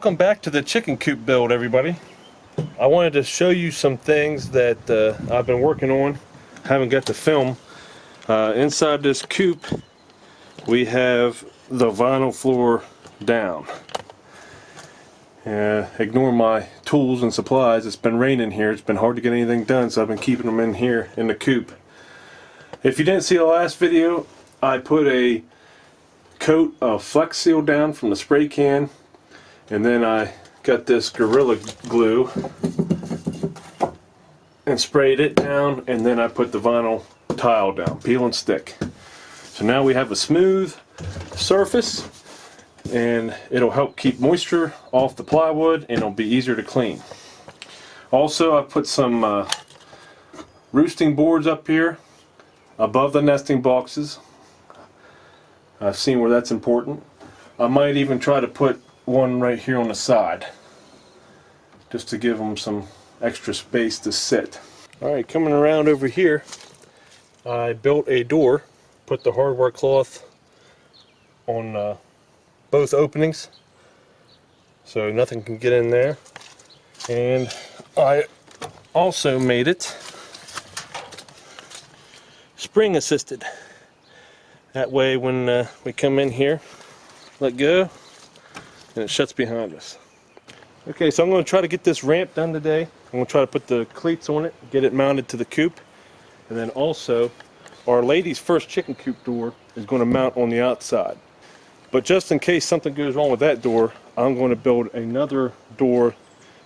Welcome back to the chicken coop build, everybody. I wanted to show you some things that I've been working on. Haven't got to film. Inside this coop we have the vinyl floor down. Ignore my tools and supplies. It's been raining here. It's been hard to get anything done, so I've been keeping them in here in the coop. If you didn't see the last video, I put a coat of Flex Seal down from the spray can, and then I got this Gorilla Glue and sprayed it down, and then I put the vinyl tile down, peel and stick. So now we have a smooth surface, and it'll help keep moisture off the plywood, and it'll be easier to clean. Also, I put some roosting boards up here above the nesting boxes. I've seen where that's important. I might even try to put one right here on the side, just to give them some extra space to sit. Alright, coming around over here, I built a door, put the hardware cloth on both openings so nothing can get in there. And I also made it spring assisted. That way when we come in here, let go, and it shuts behind us. Okay, so I'm going to try to get this ramp done today. I'm going to try to put the cleats on it, get it mounted to the coop, and then also our lady's first chicken coop door is going to mount on the outside. But just in case something goes wrong with that door, I'm going to build another door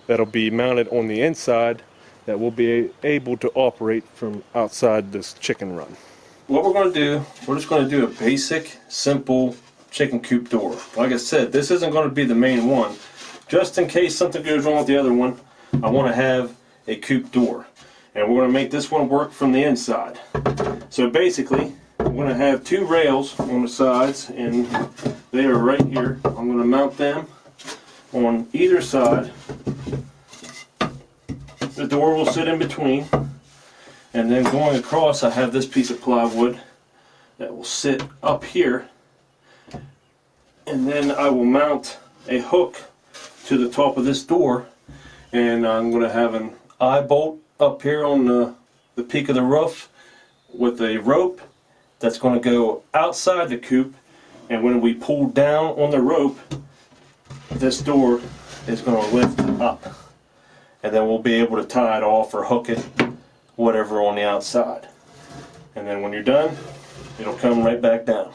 that'll be mounted on the inside that will be able to operate from outside this chicken run. What we're going to do, we're just going to do a basic, simple chicken coop door. Like I said, this isn't going to be the main one. Just in case something goes wrong with the other one, I want to have a coop door. And we're going to make this one work from the inside. So basically, I'm going to have two rails on the sides, and they are right here. I'm going to mount them on either side. The door will sit in between. And then going across, I have this piece of plywood that will sit up here. And then I will mount a hook to the top of this door. And I'm going to have an eye bolt up here on the peak of the roof with a rope that's going to go outside the coop. And when we pull down on the rope, this door is going to lift up. And then we'll be able to tie it off or hook it, whatever, on the outside. And then when you're done, it'll come right back down.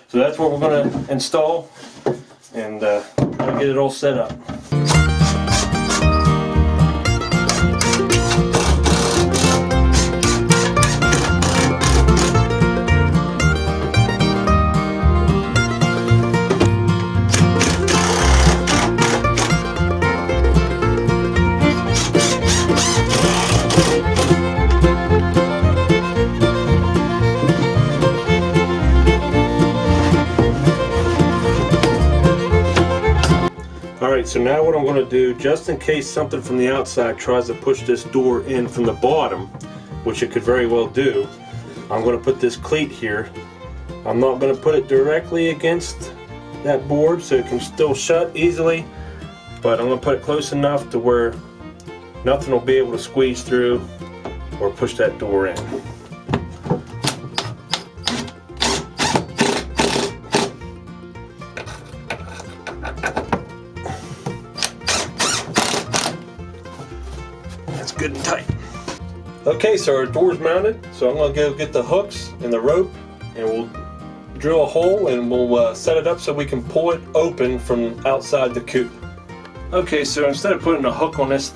So that's what we're going to install, and get it all set up. Alright, so now what I'm going to do, just in case something from the outside tries to push this door in from the bottom, which it could very well do, I'm going to put this cleat here. I'm not going to put it directly against that board so it can still shut easily, but I'm going to put it close enough to where nothing will be able to squeeze through or push that door in. Good and tight. Okay, so our door's mounted, so I'm going to go get the hooks and the rope, and we'll drill a hole and we'll set it up so we can pull it open from outside the coop. Okay, so instead of putting a hook on this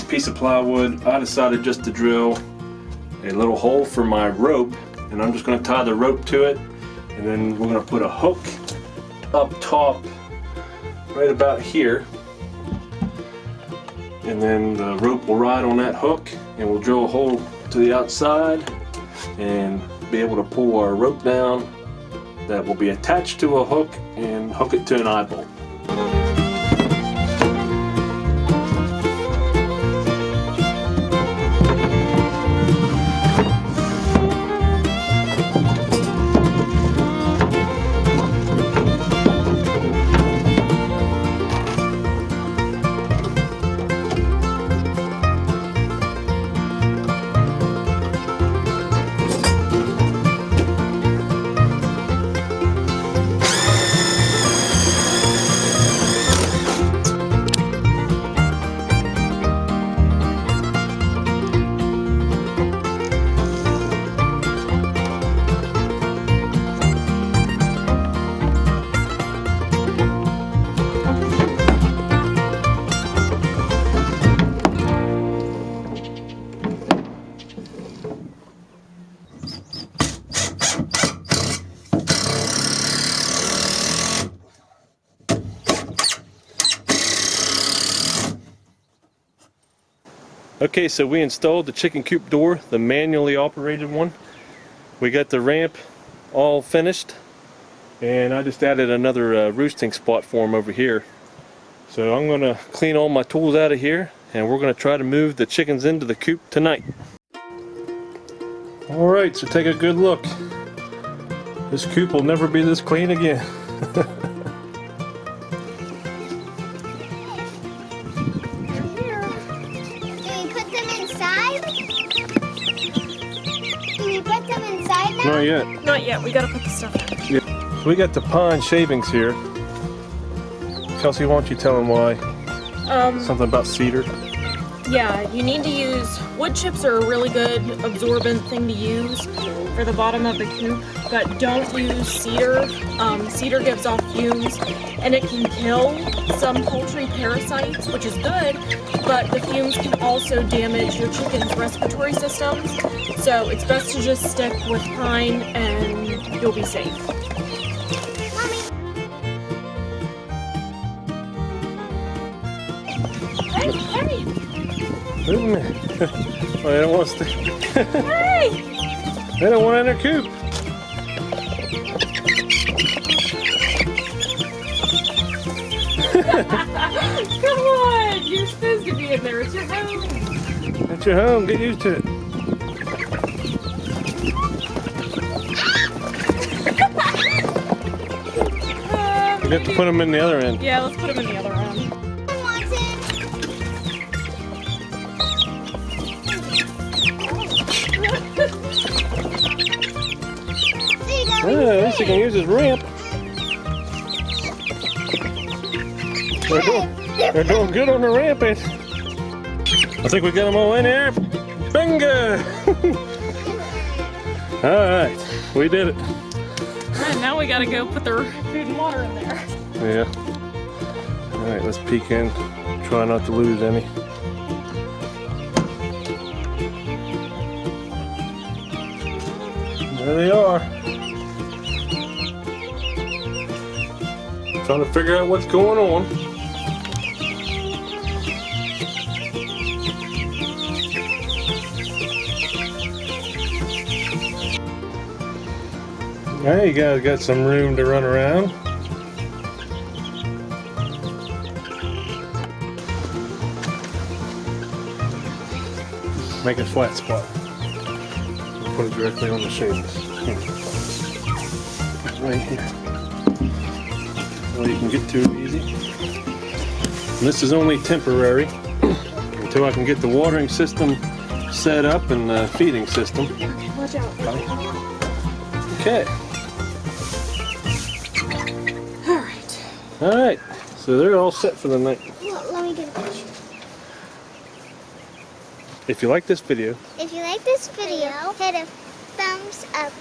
piece of plywood, I decided just to drill a little hole for my rope, and I'm just going to tie the rope to it, and then we're going to put a hook up top right about here. And then the rope will ride on that hook, and we'll drill a hole to the outside and be able to pull our rope down that will be attached to a hook and hook it to an eye bolt. Okay, so we installed the chicken coop door, the manually operated one. We got the ramp all finished, and I just added another roosting spot for them over here. So I'm going to clean all my tools out of here, and we're going to try to move the chickens into the coop tonight. Alright, so take a good look. This coop will never be this clean again. Not yet. Not yet. We gotta put the stuff in. Yeah. So we got the pine shavings here. Kelsey, why don't you tell them why? Something about cedar. Yeah, you need to use wood chips are a really good absorbent thing to use for the bottom of the coop, but don't use cedar. Cedar gives off fumes, and it can kill some poultry parasites, which is good, but the fumes can also damage your chicken's respiratory systems. So it's best to just stick with pine and you'll be safe. Hey, hey! Wait a minute. Well, they don't want to stay. Hey! They don't want in their coop. Come on! You're supposed to be in there. It's your home. It's your home. Get used to it. We have to put them in the other end. Yeah, let's put them in the other end. Yeah, at least he can use his ramp. They're doing good on the ramp. I think we got them all in there. Bingo! Alright, we did it. Alright, now we gotta go put their food and water in there. Yeah. Alright, let's peek in. Try not to lose any. There they are. Trying to figure out what's going on. Now you guys got some room to run around. Make a flat spot. Put it directly on the shavings. Right here. So you can get to it easy. And this is only temporary until I can get the watering system set up and the feeding system. Watch out. Okay. Alright. Alright. So they're all set for the night. Let me get a picture. If you like this video, hit a thumbs up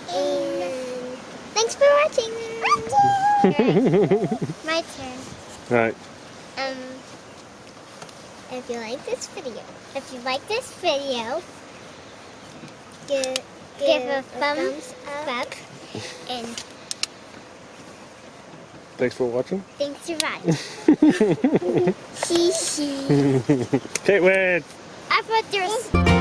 and thanks for watching. My turn. alright. If you like this video, give a thumbs up and Thanks for watching. thanks for watching. She. Okay, wait. I put yours.